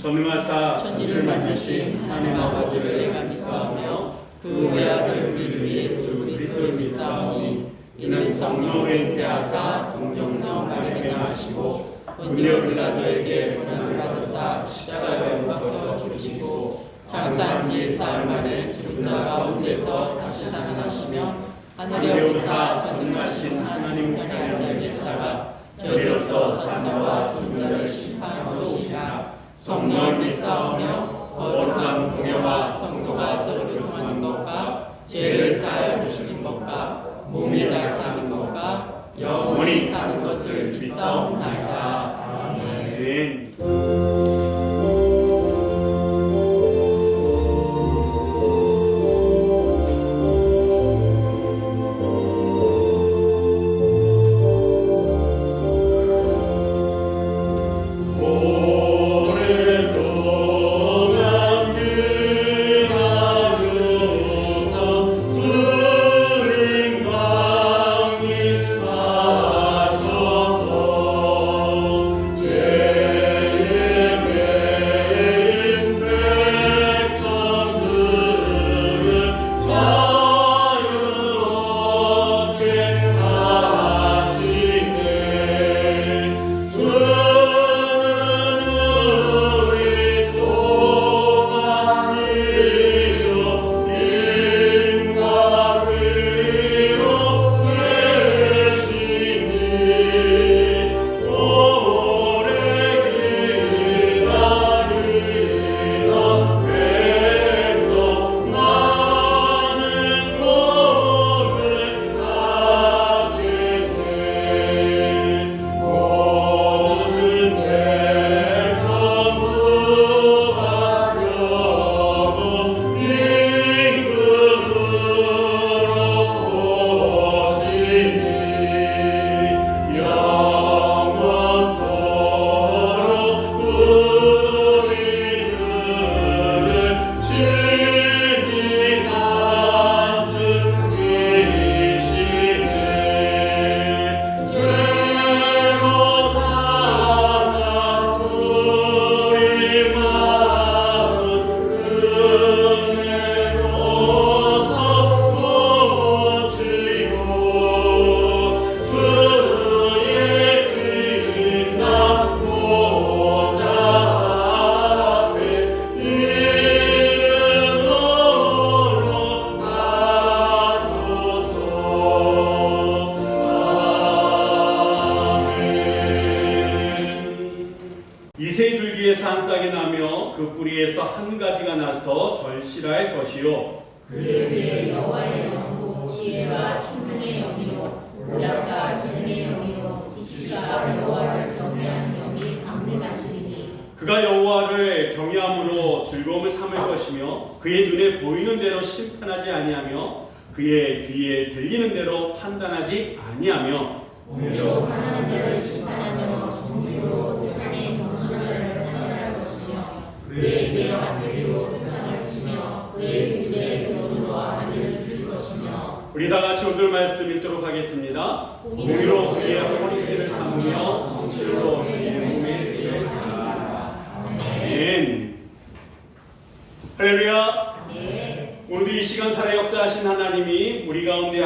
전능하사 천지를 만드신 하나님 아버지를 내가 믿사오며 그 외아들 우리 주 예수 그리스도를 믿사오니 이는 성령으로 잉태하사 동정녀 마리아에게 나시고 본디오 빌라도에게 고난을 받으사 십자가에 못 박혀 죽으시고 장사한 지 사흘 만에 죽은 자 가운데서 다시 살아나시며 하늘에 오르사 전능하신 하나님 편에 앉아 계시다가 저희로서 산자와 죽은 자를 심판하러 오시리라. 성령을 믿사오며 거룩한 공예와 성도가 서로 교통하는 것과 죄를 사하여 주시는 것과 몸이 다시 사는 것과 영원히 사는 것을 믿사옵나이다. 아멘. 이세줄기에서 한 싹이 나며 그 뿌리에서 한 가지가 나서 덜실할 것이요 그를 위해 여호와의 영도 지혜와 총명의 영이요 오락과 재능의 영이요 지식과 여호와를 경외하는 영이 강림하시리니 그가 여호와를 경외함으로 즐거움을 삼을 것이며 그의 눈에 보이는 대로 심판하지 아니하며 그의 귀에 들리는 대로 판단하지 아니하며 오히려 가난한 자를 심판하며 정직으로 세상의 경솔한 자를 판단할 것이며 그의 입의 완배리로 세상을 치며 그의 귀에 교훈으로 하늘을 주실 것이며 우리 다 같이 오늘 말씀 읽도록 하겠습니다. 공의로 그의 허리띠를 삼으며 성실로 그의 몸에 띠를 삼으라. 아멘. 할렐루야. 오늘도 이 시간 살아 역사하신 하나님이 우리 가운데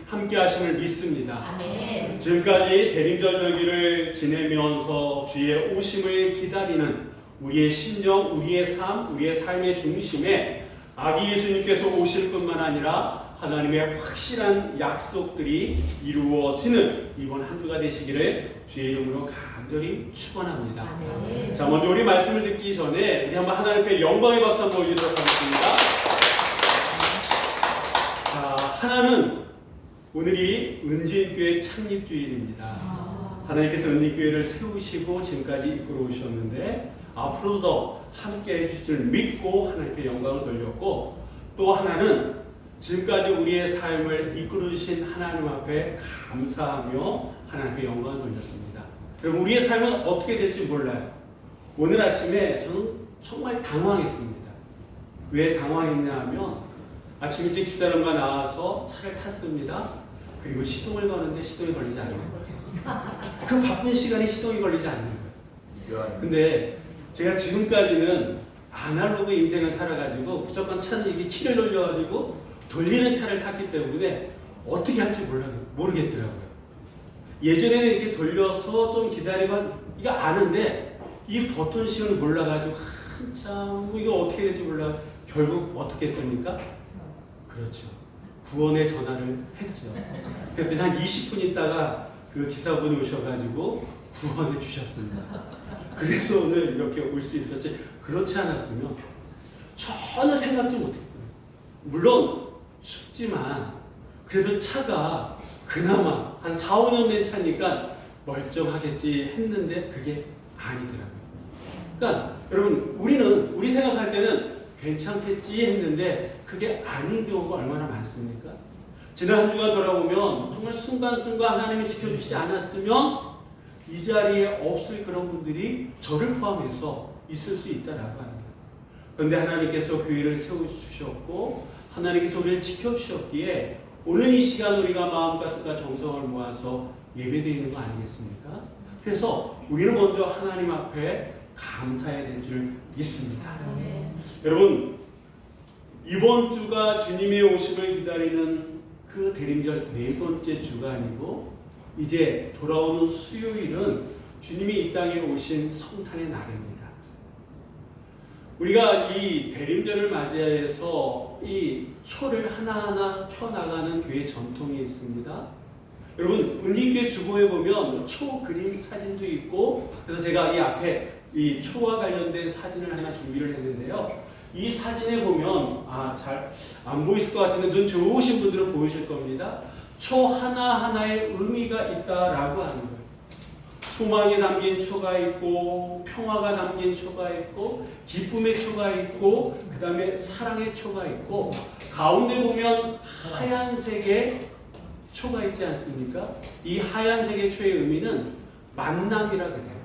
함께 하심을 믿습니다. 아멘. 지금까지 대림절 절기를 지내면서 주의 오심을 기다리는 우리의 심령, 우리의 삶, 우리의 삶의 중심에 아기 예수님께서 오실 뿐만 아니라 하나님의 확실한 약속들이 이루어지는 이번 한 주가 되시기를 주의 이름으로 간절히 축원합니다. 아멘. 자, 먼저 우리 말씀을 듣기 전에 우리 한번 하나님께 영광의 박수 한번 올리도록 하겠습니다. 자, 하나는 오늘이 은진교회 창립주일입니다. 하나님께서 은진교회를 세우시고 지금까지 이끌어 오셨는데 앞으로도 더 함께 해주실 줄 믿고 하나님께 영광을 돌렸고, 또 하나는 지금까지 우리의 삶을 이끌어 주신 하나님 앞에 감사하며 하나님께 영광을 돌렸습니다. 여러분, 우리의 삶은 어떻게 될지 몰라요. 오늘 아침에 저는 정말 당황했습니다. 왜 당황했냐 하면 아침 일찍 집사람과 나와서 차를 탔습니다. 그리고 시동을 거는데 시동이 걸리지 않는 거예요. 그 바쁜 시간에 시동이 걸리지 않는 거예요. 근데 제가 지금까지는 아날로그 인생을 살아가지고 무조건 차는 이게 키를 돌려가지고 돌리는 차를 탔기 때문에 어떻게 할지 모르겠더라고요. 예전에는 이렇게 돌려서 좀 기다리면 이거 아는데 이 버튼식을 몰라가지고 한참 이거 어떻게 될지 몰라 결국 어떻게 했습니까? 그렇죠. 구원의 전화를 했죠. 그런데 한 20분 있다가 그 기사분이 오셔가지고 구원해 주셨습니다. 그래서 오늘 이렇게 올 수 있었지. 그렇지 않았으면 전혀 생각지 못했거든요. 물론 춥지만 그래도 차가 그나마 한 4, 5년 된 차니까 멀쩡하겠지 했는데 그게 아니더라고요. 그러니까 여러분 우리 생각할 때는 괜찮겠지 했는데 그게 아닌 경우가 얼마나 많습니까? 지난 한 주간 돌아보면 정말 순간순간 하나님이 지켜주시지 않았으면 이 자리에 없을 그런 분들이 저를 포함해서 있을 수 있다라고 합니다. 그런데 하나님께서 교회를 세워주셨고 하나님께서 우리를 지켜주셨기에 오늘 이 시간 우리가 마음과 뜻과 정성을 모아서 예배드리는 거 아니겠습니까? 그래서 우리는 먼저 하나님 앞에 감사해야 될 줄 믿습니다. 여러분 이번 주가 주님의 오심을 기다리는 그 대림절 네 번째 주가 아니고 이제 돌아오는 수요일은 주님이 이 땅에 오신 성탄의 날입니다. 우리가 이 대림절을 맞이해서 이 초를 하나하나 켜나가는 교회 전통이 있습니다. 여러분 은기교회 주보에 보면 초 그림 사진도 있고 그래서 제가 이 앞에 이 초와 관련된 사진을 하나 준비를 했는데요. 이 사진에 보면 잘 안 보이실 것 같은데 눈 좋으신 분들은 보이실 겁니다. 초 하나하나의 의미가 있다라고 하는 거예요. 소망이 담긴 초가 있고 평화가 담긴 초가 있고 기쁨의 초가 있고 그 다음에 사랑의 초가 있고 가운데 보면 하얀색의 초가 있지 않습니까? 이 하얀색의 초의 의미는 만남이라 그래요.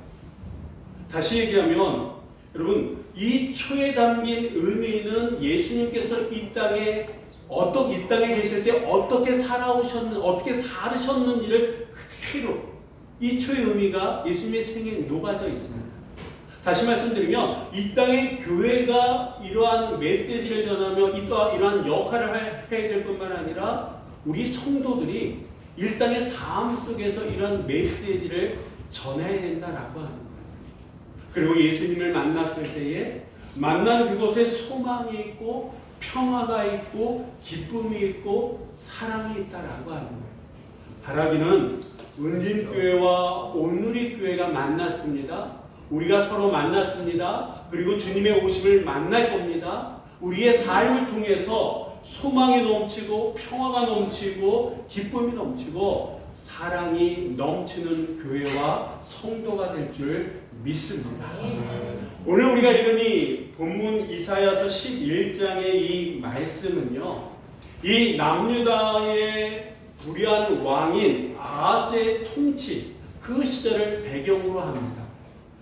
다시 얘기하면 여러분 이 초에 담긴 의미는 예수님께서 이 땅에 계실 때 어떻게 살으셨는지를 그대로 이 초의 의미가 예수님의 생애에 녹아져 있습니다. 다시 말씀드리면 이 땅의 교회가 이러한 메시지를 전하며 이러한 역할을 해야 될 뿐만 아니라 우리 성도들이 일상의 삶 속에서 이런 메시지를 전해야 된다라고 하는 거예요. 그리고 예수님을 만났을 때에 만난 그곳에 소망이 있고 평화가 있고 기쁨이 있고 사랑이 있다라고 하는 거예요. 바라기는 은진교회와 온누리교회가 만났습니다. 우리가 서로 만났습니다. 그리고 주님의 오심을 만날 겁니다. 우리의 삶을 통해서 소망이 넘치고 평화가 넘치고 기쁨이 넘치고 사랑이 넘치는 교회와 성도가 될 줄 믿습니다. 오늘 우리가 읽은 이 본문 이사야서 11장의 이 말씀은요. 이 남유다의 불의한 왕인 아하스의 통치 그 시절을 배경으로 합니다.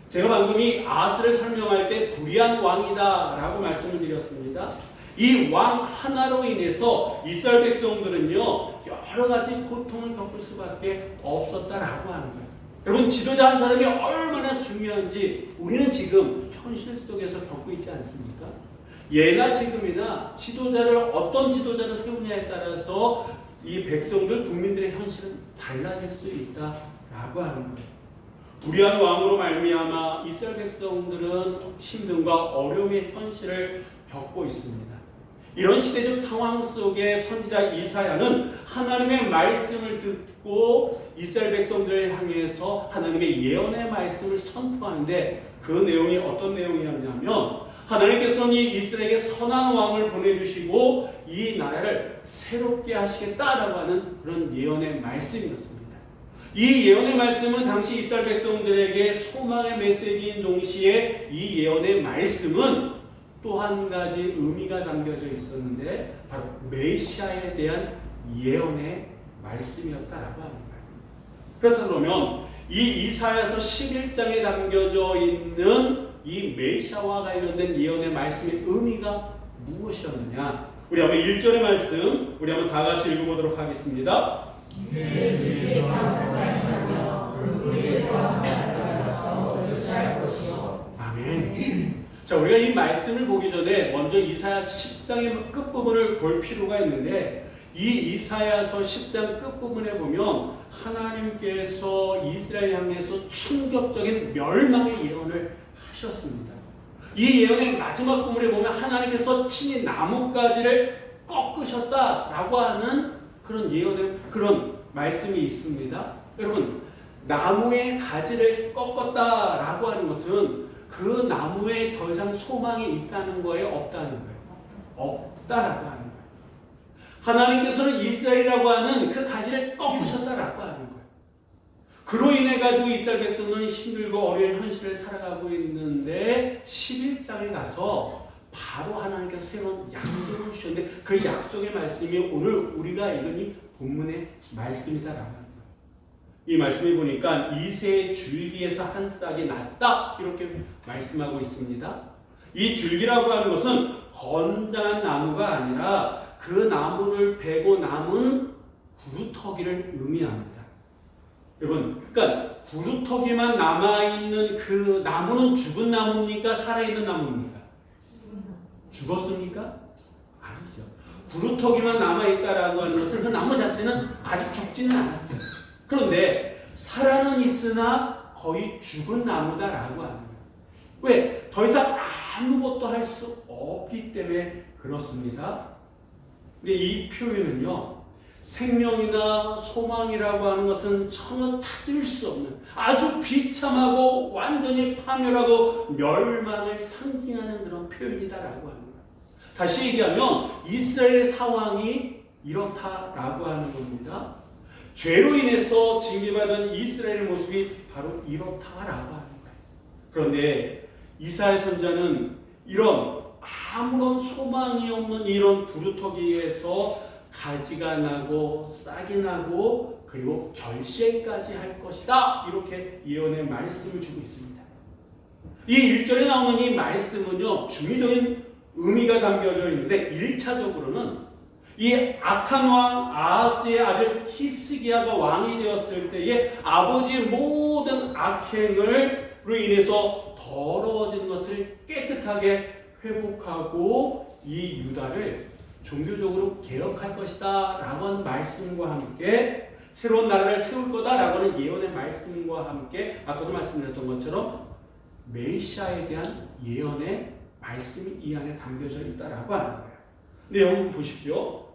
제가 방금 이 아하스를 설명할 때 불의한 왕이다 라고 말씀을 드렸습니다. 이 왕 하나로 인해서 이스라엘 백성들은요 여러 가지 고통을 겪을 수밖에 없었다라고 하는 거예요. 여러분 지도자 한 사람이 얼마나 중요한지 우리는 지금 현실 속에서 겪고 있지 않습니까? 예나 지금이나 어떤 지도자를 세우냐에 따라서 이 백성들 국민들의 현실은 달라질 수 있다라고 하는 거예요. 불의한 왕으로 말미암아 이스라엘 백성들은 힘듦과 어려움의 현실을 겪고 있습니다. 이런 시대적 상황 속에 선지자 이사야는 하나님의 말씀을 듣고 이스라엘 백성들을 향해서 하나님의 예언의 말씀을 선포하는데 그 내용이 어떤 내용이었냐면 하나님께서는 이 이스라엘에게 선한 왕을 보내주시고 이 나라를 새롭게 하시겠다라고 하는 그런 예언의 말씀이었습니다. 이 예언의 말씀은 당시 이스라엘 백성들에게 소망의 메시지인 동시에 이 예언의 말씀은 또 한 가지 의미가 담겨져 있었는데 바로 메시아에 대한 예언의 말씀이었다라고 하는 거예요. 그렇다 그러면 이 이사야서 11장에 담겨져 있는 이 메시아와 관련된 예언의 말씀의 의미가 무엇이었느냐? 우리 한번 1절의 말씀 우리 한번 다 같이 읽어보도록 하겠습니다. 아멘. 자, 우리가 이 말씀을 보기 전에 먼저 이사야 10장의 끝부분을 볼 필요가 있는데, 이 이사야서 10장 끝부분에 보면 하나님께서 이스라엘 향해서 충격적인 멸망의 예언을 하셨습니다. 이 예언의 마지막 부분에 보면 하나님께서 친히 나뭇가지를 꺾으셨다라고 하는 그런 예언의 그런 말씀이 있습니다. 여러분, 나무의 가지를 꺾었다라고 하는 것은 그 나무에 더 이상 소망이 있다는 거예요? 없다는 거예요? 없다라고 하는 거예요. 하나님께서는 이스라엘이라고 하는 그 가지를 꺾으셨다라고 하는 거예요. 그로 인해 가지고 이스라엘 백성은 힘들고 어려운 현실을 살아가고 있는데 11장에 가서 바로 하나님께서 새로운 약속을 주셨는데 그 약속의 말씀이 오늘 우리가 읽은 이 본문의 말씀이다라고 하는 거예요. 이 말씀을 보니까 이새의 줄기에서 한 싹이 났다 이렇게 말씀하고 있습니다. 이 줄기라고 하는 것은 건장한 나무가 아니라 그 나무를 베고 남은 구루터기를 의미합니다. 여러분, 그러니까 구루터기만 남아있는 그 나무는 죽은 나무입니까? 살아있는 나무입니까? 죽었습니까? 아니죠. 구루터기만 남아있다라고 하는 것은 그 나무 자체는 아직 죽지는 않았어요. 그런데 살아는 있으나 거의 죽은 나무다라고 하는 거예요. 왜? 더 이상 아무것도 할 수 없기 때문에 그렇습니다. 근데 이 표현은요, 생명이나 소망이라고 하는 것은 전혀 찾을 수 없는 아주 비참하고 완전히 파멸하고 멸망을 상징하는 그런 표현이다라고 하는 거예요. 다시 얘기하면 이스라엘의 상황이 이렇다라고 하는 겁니다. 죄로 인해서 징계받은 이스라엘의 모습이 바로 이렇다라고 하는 거예요. 그런데 이사야 선지자는 이런 아무런 소망이 없는 이런 구루터기에서 가지가 나고 싹이 나고 그리고 결실까지 할 것이다 이렇게 예언의 말씀을 주고 있습니다. 이 1절에 나오는 이 말씀은요 중의적인 의미가 담겨져 있는데 1차적으로는 이 악한 왕 아하스의 아들 히스기야가 왕이 되었을 때에 아버지의 모든 악행으로 인해서 더러워진 것을 깨끗하게 회복하고 이 유다를 종교적으로 개혁할 것이다 라고 하는 말씀과 함께 새로운 나라를 세울 거다 라고 하는 예언의 말씀과 함께 아까도 말씀드렸던 것처럼 메시아에 대한 예언의 말씀이 이 안에 담겨져 있다라고 하는 거예요. 근데 여러분 보십시오.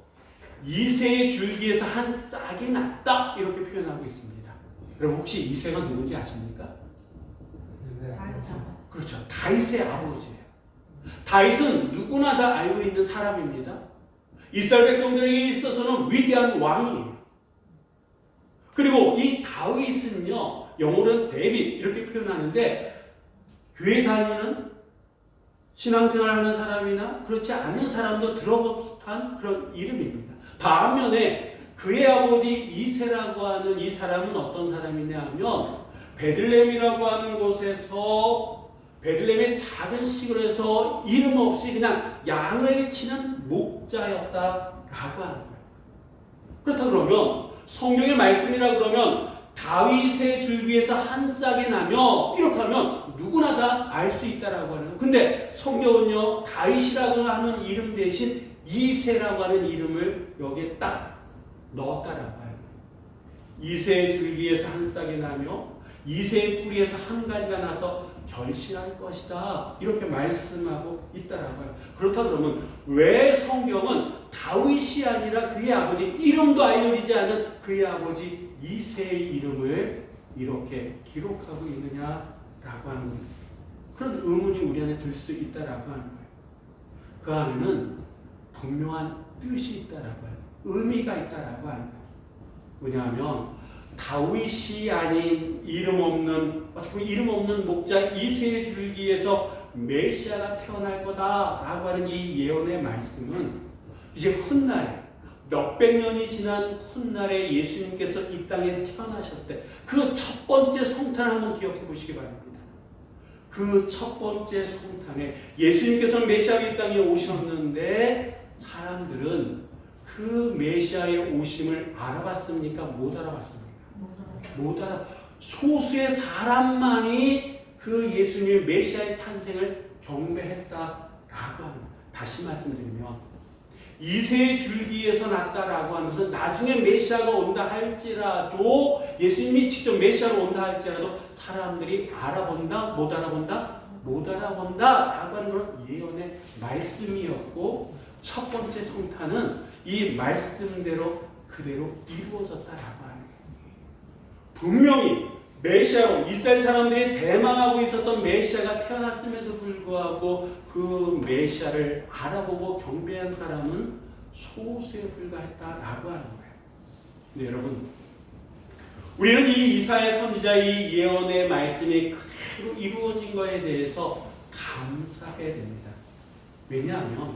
이새의 줄기에서 한 싹이 났다 이렇게 표현하고 있습니다. 여러분 혹시 이새가 누군지 아십니까? 그렇죠. 다윗의 아버지예요. 다윗은 누구나 다 알고 있는 사람입니다. 이스라엘 백성들에게 있어서는 위대한 왕이에요. 그리고 이 다윗은요, 영어로는 데빗 이렇게 표현하는데 교회 다니는 신앙생활하는 사람이나 그렇지 않는 사람도 들어본 그런 이름입니다. 반면에 그의 아버지 이새라고 하는 이 사람은 어떤 사람이냐 하면 베들레헴이라고 하는 곳에서 베들레헴의 작은 시골에서 이름 없이 그냥 양을 치는 목자였다라고 하는 거예요. 그렇다 그러면 성경의 말씀이라 그러면 다윗의 줄기에서 한 싹이 나며 이렇게 하면 누구나 다 알 수 있다라고 하는 거예요. 근데 성경은요 다윗이라고 하는 이름 대신 이새라고 하는 이름을 여기에 딱 넣었다라고 해요. 이새의 줄기에서 한 싹이 나며 이새의 뿌리에서 한 가지가 나서 결실할 것이다 이렇게 말씀하고 있다라고 해요. 그렇다 그러면 왜 성경은 다윗이 아니라 그의 아버지 이름도 알려지지 않은 그의 아버지 이새의 이름을 이렇게 기록하고 있느냐라고 하는 겁니다. 그런 의문이 우리 안에 들 수 있다라고 하는 거예요. 그 안에는 분명한 뜻이 있다라고 해요. 의미가 있다라고 하는 거예요. 왜냐하면 다윗이 아닌 이름 없는 목자 이새의 줄기에서 메시아가 태어날 거다라고 하는 이 예언의 말씀은 이제 훗날에 몇백 년이 지난 훗날에 예수님께서 이 땅에 태어나셨을 때 그 첫 번째 성탄을 한번 기억해 보시기 바랍니다. 그 첫 번째 성탄에 예수님께서 메시아가 이 땅에 오셨는데 사람들은 그 메시아의 오심을 알아봤습니까? 못 알아봤습니까? 못 알아. 소수의 사람만이 그 예수님의 메시아의 탄생을 경배했다라고 합니다. 다시 말씀드리면 이세 줄기에서 났다라고 하는 것은 나중에 메시아가 온다 할지라도, 예수님이 직접 메시아로 온다 할지라도 사람들이 알아본다, 못 알아본다, 못 알아본다라고 하는 건 예언의 말씀이었고, 첫 번째 성탄은 이 말씀대로 그대로 이루어졌다라고 하는 거예요. 분명히 메시아로 이스라엘 사람들이 대망하고 있었던 메시아가 태어났음에도 불구하고 그 메시아를 알아보고 경배한 사람은 소수에 불과했다라고 하는 거예요. 네, 여러분, 우리는 이 이사야 선지자의 예언의 말씀이 그대로 이루어진 것에 대해서 감사해야 됩니다. 왜냐하면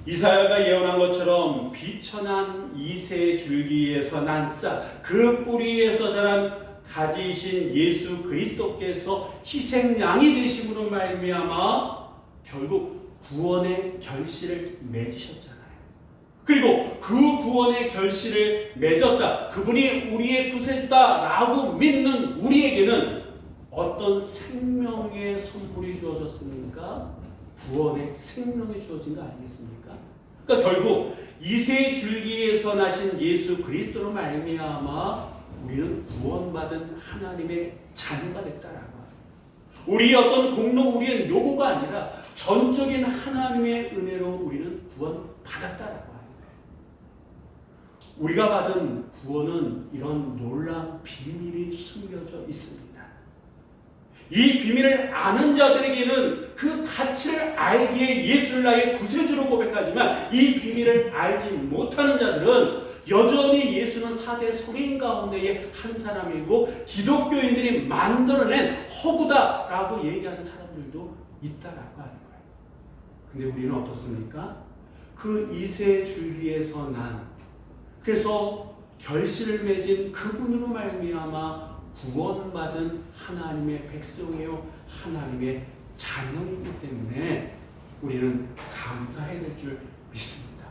이사야가 예언한 것처럼 비천한 이새 줄기에서 난 싹, 그 뿌리에서 자란 가지이신 예수 그리스도께서 희생양이 되심으로 말미암아 결국 구원의 결실을 맺으셨잖아요. 그리고 그 구원의 결실을 맺었다, 그분이 우리의 구세주다라고 믿는 우리에게는 어떤 생명의 선물이 주어졌습니까? 구원의 생명이 주어진 거 아니겠습니까? 그러니까 결국 이세 줄기에서 나신 예수 그리스도로 말미암아 우리는 구원받은 하나님의 자녀가 됐다라고 합니다. 우리의 어떤 공로, 우리의 노고가 아니라 전적인 하나님의 은혜로 우리는 구원받았다라고 하는 거예요. 우리가 받은 구원은 이런 놀라운 비밀이 숨겨져 있습니다. 이 비밀을 아는 자들에게는 그 가치를 알기에 예수를 나의 구세주로 고백하지만, 이 비밀을 알지 못하는 자들은 여전히 예수는 4대 성인 가운데의 한 사람이고 기독교인들이 만들어낸 허구다라고 얘기하는 사람들도 있다라고 하는 거예요. 근데 우리는 어떻습니까? 그 이세 줄기에서 난, 그래서 결실을 맺은 그분으로 말미암아 구원받은 하나님의 백성이요, 하나님의 자녀이기 때문에 우리는 감사해야 될 줄 믿습니다.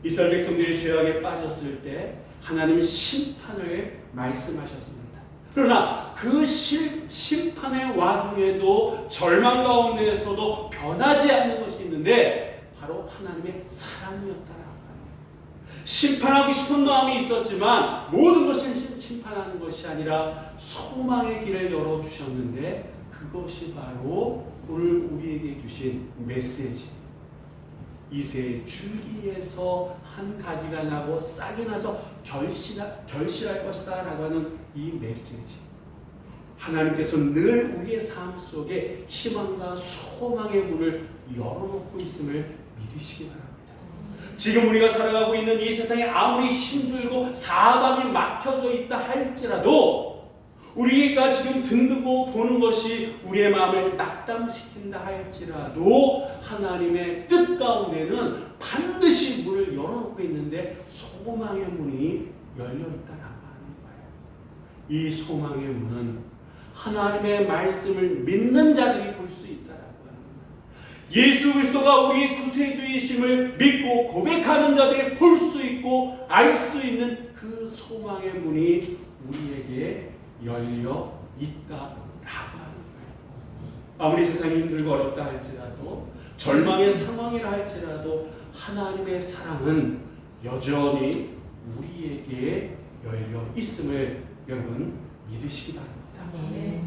이스라엘 백성들이 죄악에 빠졌을 때 하나님은 심판을 말씀하셨습니다. 그러나 그 심판의 와중에도 절망 가운데에서도 변하지 않는 것이 있는데 바로 하나님의 사랑이었다라고 합니다. 심판하고 싶은 마음이 있었지만 모든 것을 심판하는 것이 아니라 소망의 길을 열어주셨는데, 그것이 바로 오늘 우리에게 주신 메시지, 이세 줄기에서 한 가지가 나고 싹이 나서 결실할 것이다 라고 하는 이 메시지. 하나님께서 늘 우리의 삶 속에 희망과 소망의 문을 열어놓고 있음을 믿으시기 바랍니다. 지금 우리가 살아가고 있는 이 세상에 아무리 힘들고 사방이 막혀져 있다 할지라도, 우리가 지금 듣고 보는 것이 우리의 마음을 낙담시킨다 할지라도 하나님의 뜻 가운데는 반드시 문을 열어놓고 있는데 소망의 문이 열려있다라고 하는 거예요. 이 소망의 문은 하나님의 말씀을 믿는 자들이 볼 수 있다라고 하는 거예요. 예수 그리스도가 우리의 구세주이심을 믿고 고백하는 자들이 볼 수 있고 알 수 있는 그 소망의 문이 우리에게 열려 있다라고 하는 거예요. 아무리 세상이 힘들고 어렵다 할지라도, 절망의 상황이라 할지라도 하나님의 사랑은 여전히 우리에게 열려 있음을 여러분 믿으시기 바랍니다.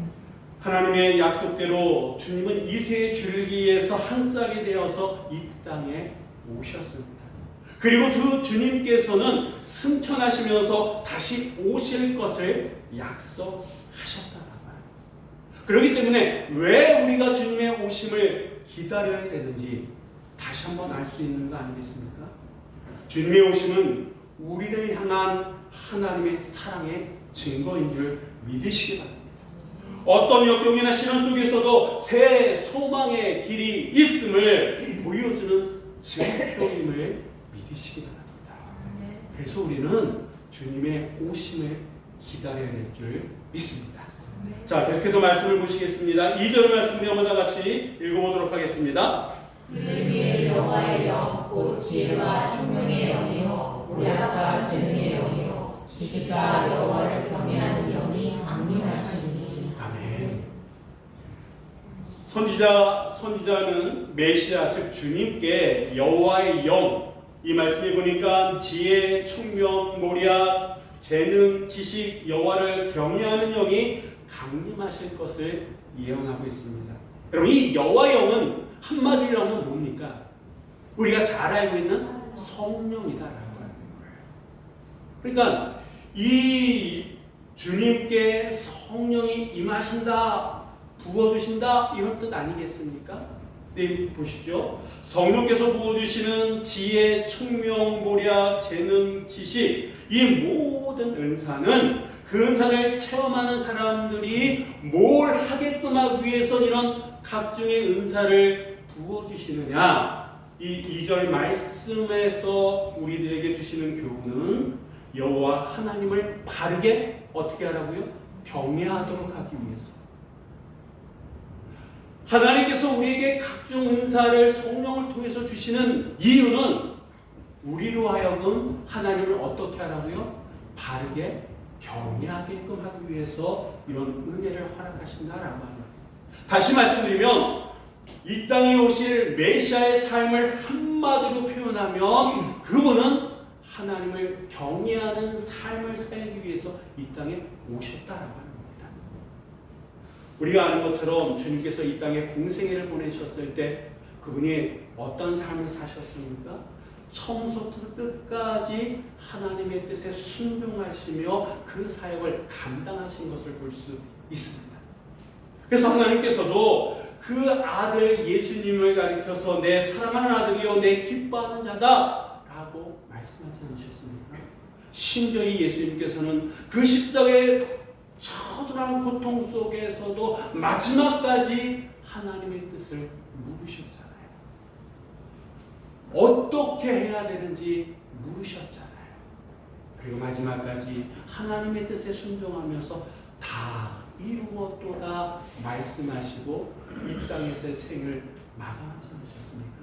하나님의 약속대로 주님은 이세 줄기에서 한 싹이 되어서 이 땅에 오셨습니다. 그리고 그 주님께서는 승천하시면서 다시 오실 것을 약속하셨다는 거예요. 그렇기 때문에 왜 우리가 주님의 오심을 기다려야 되는지 다시 한번 알 수 있는 거 아니겠습니까? 주님의 오심은 우리를 향한 하나님의 사랑의 증거인 줄 믿으시기 바랍니다. 어떤 역경이나 시련 속에서도 새 소망의 길이 있음을 보여주는 증표임을 믿으시기 바랍니다. 그래서 우리는 주님의 오심을 기다려야 될 줄 믿습니다. 자, 계속해서 말씀을 보시겠습니다. 2절 말씀 우리 한번 다 같이 읽어보도록 하겠습니다. 그를 위해 여호와의 영, 곧 지혜와 총명의 영이요 오략과 재능의 영이요 지식과 여호와를 경외하는 영이 강림하시니. 아멘. 선지자는 메시아 즉 주님께 여호와의 영, 이 말씀에 보니까 지혜, 총명, 모략, 재능, 지식, 여호와를 경외하는 영이 강림하실 것을 예언하고 있습니다. 여러분, 이 여호와 영은 한마디로 하면 뭡니까? 우리가 잘 알고 있는 성령이다라고 하는 거예요. 그러니까 이 주님께 성령이 임하신다, 부어주신다, 이런 뜻 아니겠습니까? 네, 보십시오. 성령께서 부어주시는 지혜, 총명, 모략, 재능, 지식, 이 모든 은사는 그 은사를 체험하는 사람들이 뭘 하게끔 하기 위해서 이런 각종의 은사를 부어주시느냐. 이 2절 말씀에서 우리들에게 주시는 교훈은 여호와 하나님을 바르게 어떻게 하라고요? 경외하도록 하기 위해서. 하나님께서 우리에게 각종 은사를 성령을 통해서 주시는 이유는 우리로 하여금 하나님을 어떻게 하라고요? 바르게 경외하게끔 하기 위해서 이런 은혜를 허락하신다라고 합니다. 다시 말씀드리면 이 땅에 오실 메시아의 삶을 한마디로 표현하면 그분은 하나님을 경외하는 삶을 살기 위해서 이 땅에 오셨다라고 합니다. 우리가 아는 것처럼 주님께서 이 땅에 공생애를 보내셨을 때 그분이 어떤 삶을 사셨습니까? 처음부터 끝까지 하나님의 뜻에 순종하시며 그 사역을 감당하신 것을 볼 수 있습니다. 그래서 하나님께서도 그 아들 예수님을 가리켜서 내 사랑하는 아들이요 내 기뻐하는 자다 라고 말씀하지 않으셨습니까? 심지어 이 예수님께서는 그 십자가의 처절한 고통 속에서도 마지막까지 하나님의 뜻을 물으셨잖아요. 어떻게 해야 되는지 물으셨잖아요. 그리고 마지막까지 하나님의 뜻에 순종하면서 다 이루었도다 말씀하시고 이 땅에서의 생을 마감하지 않으셨습니까?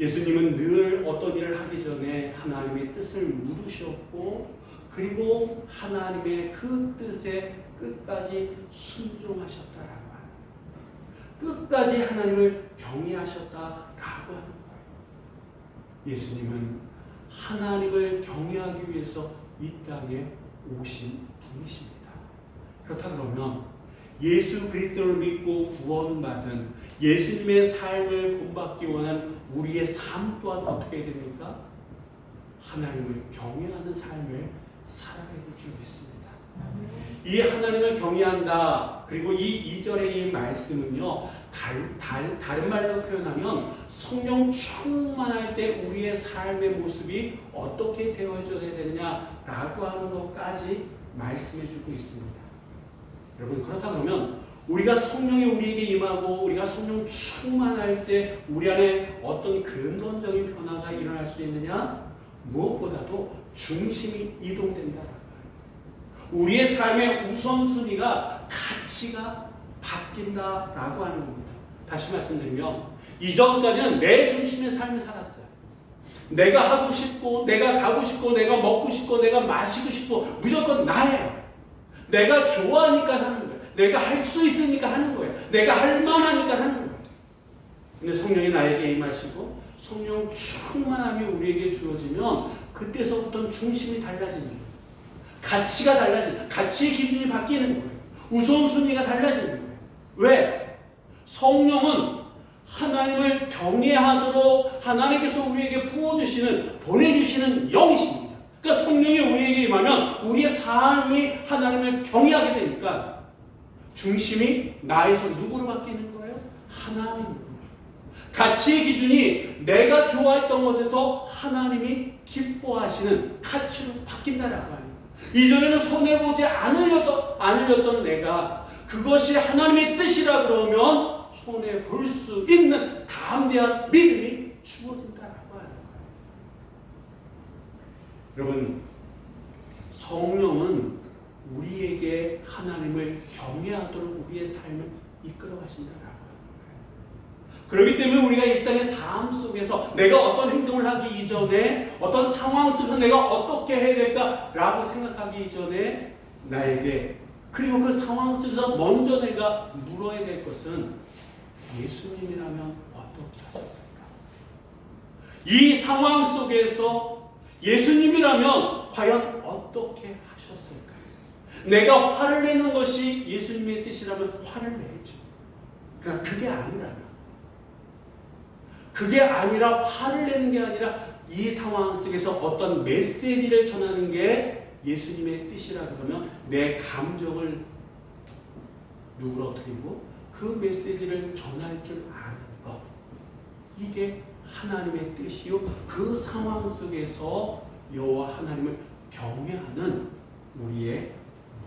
예수님은 늘 어떤 일을 하기 전에 하나님의 뜻을 물으셨고 그리고 하나님의 그 뜻에 끝까지 순종하셨다라고 합니다. 끝까지 하나님을 경외하셨다라고 하는 거예요. 예수님은 하나님을 경외하기 위해서 이 땅에 오신 분이십니다. 그렇다 그러면 예수 그리스도를 믿고 구원받은 예수님의 삶을 본받기 원한 우리의 삶 또한 어떻게 됩니까? 하나님을 경외하는 삶을 살아야 될 줄 믿습니다. 이 하나님을 경외한다. 그리고 이 2절의 이 말씀은요, 다른 말로 표현하면 성령 충만할 때 우리의 삶의 모습이 어떻게 되어져야 되느냐라고 하는 것까지 말씀해 주고 있습니다. 여러분, 그렇다 그러면 우리가 성령이 우리에게 임하고 우리가 성령 충만할 때 우리 안에 어떤 근본적인 변화가 일어날 수 있느냐? 무엇보다도 중심이 이동된다라고 합니다. 우리의 삶의 우선순위가 가치가 바뀐다라고 하는 겁니다. 다시 말씀드리면 이전까지는 내 중심의 삶을 살았어요. 내가 하고 싶고 내가 가고 싶고 내가 먹고 싶고 내가 마시고 싶고 무조건 나예요. 내가 좋아하니까 하는 거예요. 내가 할 수 있으니까 하는 거예요. 내가 할 만하니까 하는 거예요. 근데 성령이 나에게 임하시고 성령 충만함이 우리에게 주어지면 그때서부터는 중심이 달라지는 거예요. 가치가 달라지는 거예요. 가치의 기준이 바뀌는 거예요. 우선순위가 달라지는 거예요. 왜? 성령은 하나님을 경외하도록 하나님께서 우리에게 부어주시는, 보내주시는 영이십니다. 그러니까 성령이 우리에게 임하면 우리의 삶이 하나님을 경외하게 되니까 중심이 나에서 누구로 바뀌는 거예요? 하나님. 가치의 기준이 내가 좋아했던 것에서 하나님이 기뻐하시는 가치로 바뀐다라고 합니다. 이전에는 손해보지 않으렸던 내가 그것이 하나님의 뜻이라 그러면 손해볼 수 있는 담대한 믿음이 주어진다라고 하는 거예요. 여러분, 성령은 우리에게 하나님을 경외하도록 우리의 삶을 이끌어 가신다라고 합니다. 그렇기 때문에 우리가 일상의 삶 속에서 내가 어떤 행동을 하기 이전에 어떤 상황 속에서 내가 어떻게 해야 될까라고 생각하기 이전에 나에게 그리고 그 상황 속에서 먼저 내가 물어야 될 것은 예수님이라면 어떻게 하셨을까? 이 상황 속에서 예수님이라면 과연 어떻게 하셨을까? 내가 화를 내는 것이 예수님의 뜻이라면 화를 내죠. 그러나 그게 아니라 화를 내는 게 아니라 이 상황 속에서 어떤 메시지를 전하는 게 예수님의 뜻이라 그러면 내 감정을 누그러뜨리고 그 메시지를 전할 줄 아는 것, 이게 하나님의 뜻이요 그 상황 속에서 여호와 하나님을 경외하는 우리의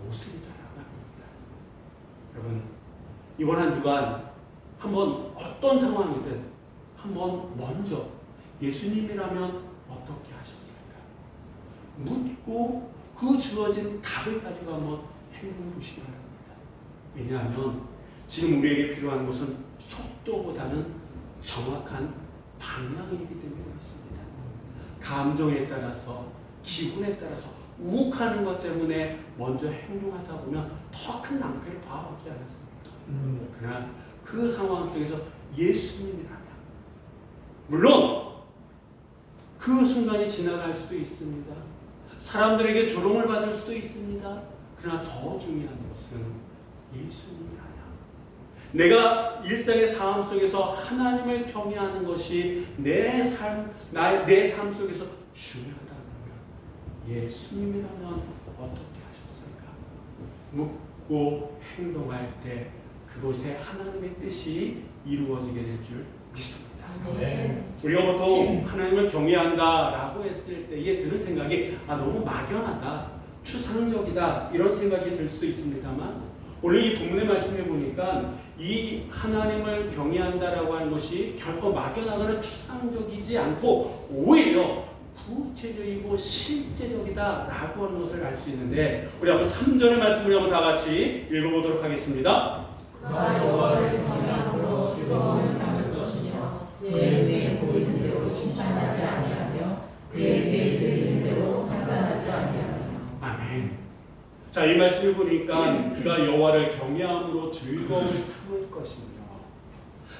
모습이다라고 합니다. 여러분, 이번 한 주간 한번 어떤 상황이든 한번 먼저 예수님이라면 어떻게 하셨을까 묻고 그 주어진 답을 가지고 한번 행동해 보시기 바랍니다. 왜냐하면 지금 우리에게 필요한 것은 속도보다는 정확한 방향이기 때문에 그렇습니다. 감정에 따라서 기분에 따라서 우욱하는 것 때문에 먼저 행동하다 보면 더 큰 낭패를 봐오지 않았습니까? 그러나 그 상황 속에서 예수님이라면 물론 그 순간이 지나갈 수도 있습니다. 사람들에게 조롱을 받을 수도 있습니다. 그러나 더 중요한 것은 예수님이라면 내가 일상의 삶 속에서 하나님을 경외하는 것이 내 삶 속에서 중요하다 그러면 예수님이라면 어떻게 하셨을까? 묻고 행동할 때 그곳에 하나님의 뜻이 이루어지게 될 줄 믿습니다. 우리가 보통 하나님을 경외한다라고 했을 때에 드는 생각이 너무 막연하다, 추상적이다 이런 생각이 들 수도 있습니다만 오늘 이 본문의 말씀에 보니까 이 하나님을 경외한다라고 하는 것이 결코 막연하거나 추상적이지 않고 오히려 구체적이고 실제적이다라고 하는 것을 알 수 있는데 우리 한번 3절의 말씀을 한번 다 같이 읽어보도록 하겠습니다. 그가 여호와를 경외함으로 즐거운 삶을 것이며 그의 눈에 보이는 대로 심판하지 아니하며 그에게 들리는 대로 판단하지 아니하며. 아멘. 자, 이 말씀을 보니까 그가 여호와를 경외함으로 즐거움을 삼을 것이며,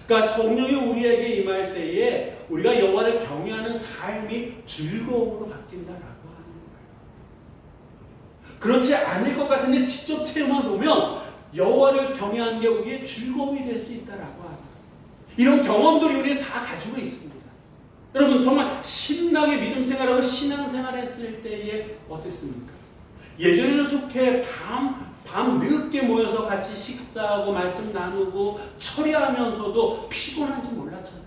그러니까 성령이 우리에게 임할 때에 우리가 여호와를 경외하는 삶이 즐거움으로 바뀐다라고 하는 거예요. 그렇지 않을 것 같은데 직접 체험해 보면 여호와를 경외하는 게 우리의 즐거움이 될 수 있다라고 합니다. 이런 경험들이 우리는 다 가지고 있습니다. 여러분 정말 신나게 믿음 생활하고 신앙 생활했을 때에 어땠습니까? 예전에는 속해 밤 늦게 모여서 같이 식사하고 말씀 나누고 처리하면서도 피곤한지 몰랐잖아요.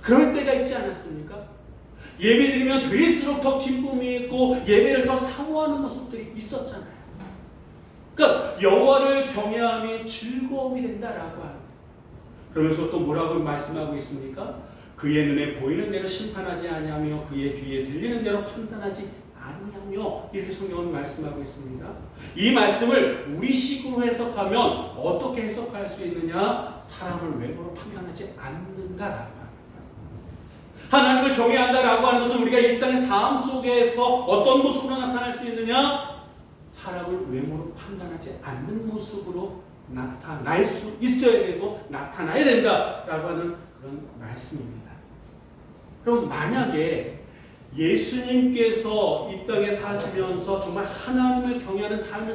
그럴 때가 있지 않았습니까? 예배 드리면 드릴수록 더 기쁨이 있고 예배를 더 사모하는 모습들이 있었잖아요. 그러니까 여호와를 경외함이 즐거움이 된다라고 합니다. 그러면서 또 뭐라고 말씀하고 있습니까? 그의 눈에 보이는 대로 심판하지 아니하며 그의 귀에 들리는 대로 판단하지 아니하며 이렇게 성경은 말씀하고 있습니다. 이 말씀을 우리식으로 해석하면 어떻게 해석할 수 있느냐? 사람을 외모로 판단하지 않는다라고 합니다. 하나님을 경외한다라고 하는 것은 우리가 일상의 삶 속에서 어떤 모습으로 나타날 수 있느냐? 사람을 외모로 판단하지 않는 모습으로 나타날 수 있어야 되고 나타나야 된다라고 하는 그런 말씀입니다. 그럼 만약에 예수님께서 이 땅에 사시면서 정말 하나님을 경외하는 삶을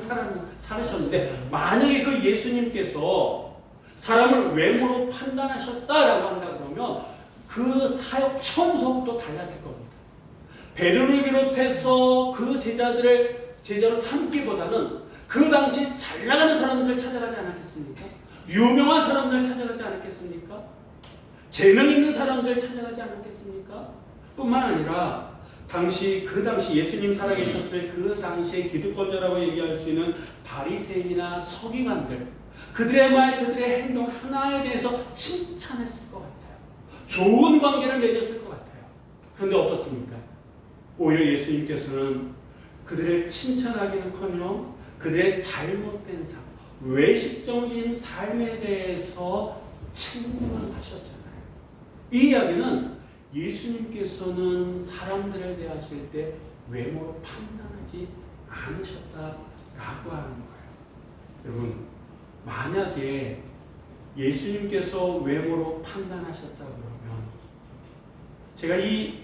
살으셨는데 만약에 그 예수님께서 사람을 외모로 판단하셨다라고 한다 그러면 그 사역 처음서부터 달랐을 겁니다. 베드로를 비롯해서 그 제자로 삼기보다는 그 당시 잘 나가는 사람들을 찾아가지 않았겠습니까? 유명한 사람들을 찾아가지 않았겠습니까? 재능 있는 사람들을 찾아가지 않았겠습니까? 뿐만 아니라 그 당시 예수님 살아계셨을 그 당시의 기득권자라고 얘기할 수 있는 바리새인이나 서기관들, 그들의 말, 그들의 행동 하나에 대해서 칭찬했을 것 같아요. 좋은 관계를 맺었을 것 같아요. 그런데 어떻습니까? 오히려 예수님께서는 그들을 칭찬하기는커녕 그들의 잘못된 삶, 외식적인 삶에 대해서 책망을 하셨잖아요. 이 이야기는 예수님께서는 사람들을 대하실 때 외모로 판단하지 않으셨다라고 라고 하는 거예요. 여러분, 만약에 예수님께서 외모로 판단하셨다 그러면, 제가 이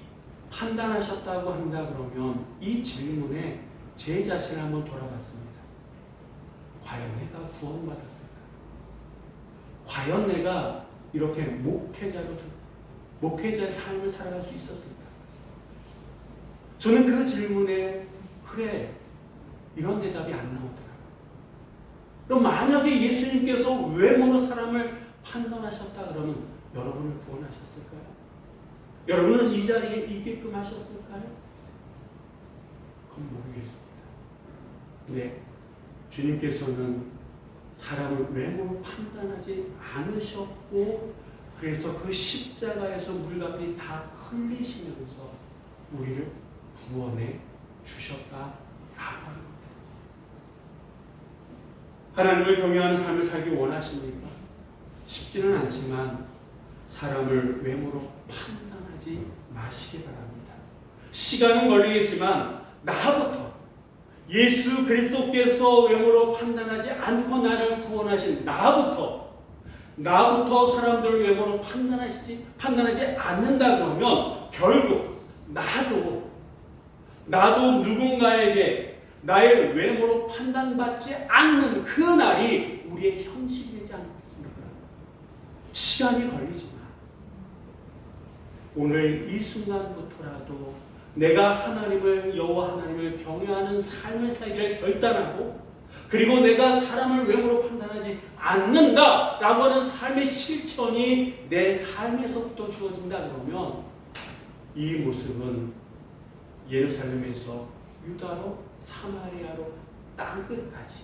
판단하셨다고 한다 그러면 이 질문에 제 자신을 한번 돌아봤습니다. 과연 내가 구원받았을까? 과연 내가 이렇게 목회자의 삶을 살아갈 수 있었을까? 저는 그 질문에 그래, 이런 대답이 안 나오더라고요. 그럼 만약에 예수님께서 외모로 사람을 판단하셨다 그러면 여러분을 구원하셨을까요? 여러분은 이 자리에 있게끔 하셨을까요? 그건 모르겠습니다. 네, 주님께서는 사람을 외모로 판단하지 않으셨고, 그래서 그 십자가에서 물값이 다 흘리시면서 우리를 구원해 주셨다라고 하는 겁니다. 하나님을 경외하는 삶을 살기 원하십니까? 쉽지는 않지만 사람을 외모로 판단하지 마시기 바랍니다. 시간은 걸리겠지만 나부터 예수 그리스도께서 외모로 판단하지 않고 나를 구원하신 나부터 사람들을 외모로 판단하지 않는다 그러면 결국 나도 누군가에게 나의 외모로 판단받지 않는 그 날이 우리의 현실이 되지 않겠습니까? 시간이 걸리지만 오늘 이 순간부터라도 내가 여호와 하나님을 경외하는 삶을 살기를 결단하고, 그리고 내가 사람을 외모로 판단하지 않는다라고 하는 삶의 실천이 내 삶에서부터 주어진다 그러면 이 모습은 예루살렘에서 유다로 사마리아로 땅끝까지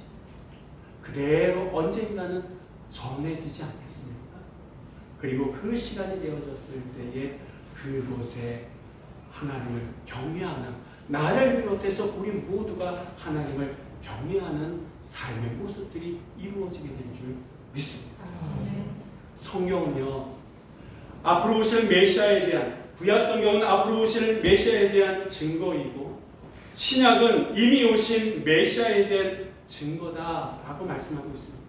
그대로 언젠가는 전해지지 않겠습니까? 그리고 그 시간이 되어졌을 때에 그곳에 하나님을 경외하는, 나를 비롯해서 우리 모두가 하나님을 경외하는 삶의 모습들이 이루어지게 될 줄 믿습니다. 성경은요, 앞으로 오실 메시아에 대한, 구약 성경은 앞으로 오실 메시아에 대한 증거이고, 신약은 이미 오신 메시아에 대한 증거다라고 말씀하고 있습니다.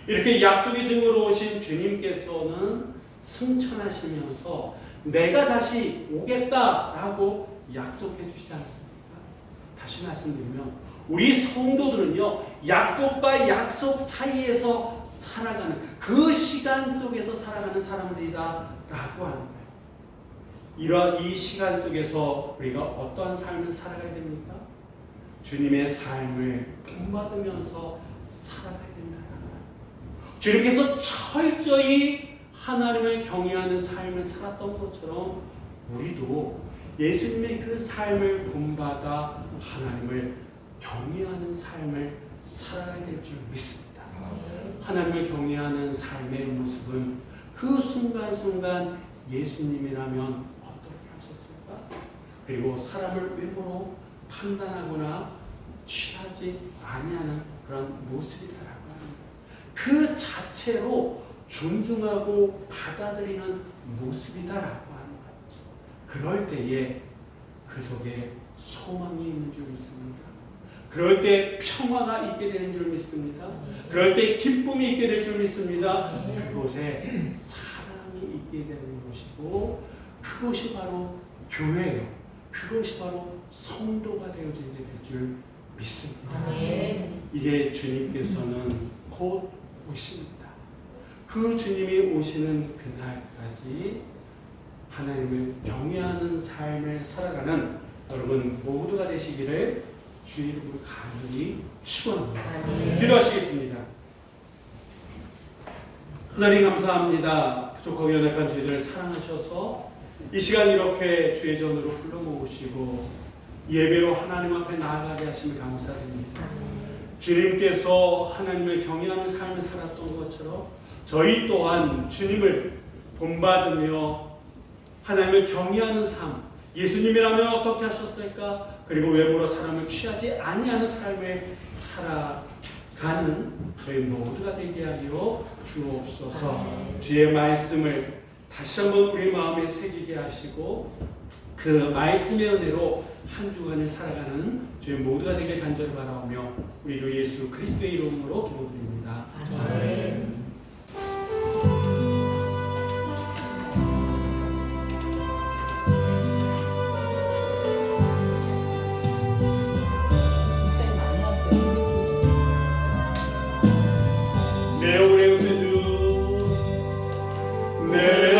이렇게 약속의 증거로 오신 주님께서는 승천하시면서 내가 다시 오겠다라고 약속해 주시지 않았습니까? 다시 말씀드리면 우리 성도들은요, 약속과 약속 사이에서 살아가는, 그 시간 속에서 살아가는 사람들이다라고 하는 거예요. 이러한 이 시간 속에서 우리가 어떠한 삶을 살아가야 됩니까? 주님의 삶을 본받으면서 살아가야 된다는 거예요. 주님께서 철저히 하나님을 경외하는 삶을 살았던 것처럼 우리도 예수님의 그 삶을 본받아 하나님을 경외하는 삶을 살아야 될 줄 믿습니다. 하나님을 경외하는 삶의 모습은 그 순간순간 예수님이라면 어떻게 하셨을까? 그리고 사람을 외모로 판단하거나 취하지 아니하는 그런 모습이다라고 합니다. 그 자체로 존중하고 받아들이는 모습이다라고 하는 거예요. 그럴 때에 그 속에 소망이 있는 줄 믿습니다. 그럴 때 평화가 있게 되는 줄 믿습니다. 그럴 때 기쁨이 있게 될 줄 믿습니다. 그곳에 사랑이 있게 되는 것이고, 그것이 바로 교회예요. 그것이 바로 성도가 되어지게 될 줄 믿습니다. 이제 주님께서는 곧 오십니다. 그 주님이 오시는 그날까지 하나님을 경외하는 삶을 살아가는 여러분 모두가 되시기를 주의 이름으로 간절히 축원합니다. 기도하시겠습니다. 하나님 감사합니다. 부족하고 연약한 저희들을 사랑하셔서 이 시간 이렇게 주의 전으로 불러 모으시고 예배로 하나님 앞에 나아가게 하심을 감사드립니다. 주님께서 하나님을 경외하는 삶을 살았던 것처럼 저희 또한 주님을 본받으며 하나님을 경외하는 삶, 예수님이라면 어떻게 하셨을까? 그리고 외모로 사람을 취하지 아니하는 삶을 살아가는 저희 모두가 되게 하여 주옵소서. 주의 말씀을 다시 한번 우리 마음에 새기게 하시고 그 말씀의 은혜로 한 주간을 살아가는 저희 모두가 되길 간절히 바라오며 우리 주 예수 그리스도의 이름으로 기도드립니다. 아멘. 내 오래 우세주 내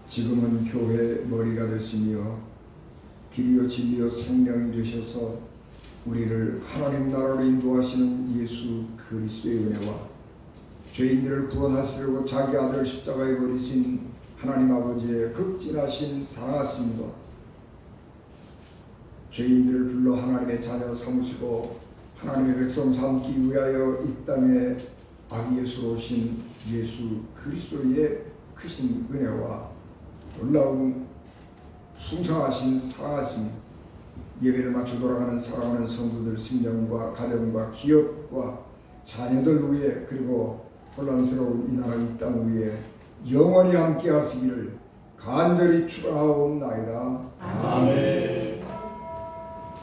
지금은 교회의 머리가 되시며 길이요 진리요 생명이 되셔서 우리를 하나님 나라로 인도하시는 예수 그리스도의 은혜와 죄인들을 구원하시려고 자기 아들 십자가에 버리신 하나님 아버지의 극진하신 사랑하심과 죄인들을 불러 하나님의 자녀 삼으시고 하나님의 백성 삼기 위하여 이 땅에 아기 예수로 오신 예수 그리스도의 크신 은혜와 놀라운 풍성하신 사랑하심이 예배를 마쳐 돌아가는 사랑하는 성도들 심령과 가정과 기업과 자녀들 위에 그리고 혼란스러운 이 나라 이 땅 위에 영원히 함께 하시기를 간절히 축원하옵나이다. 아멘.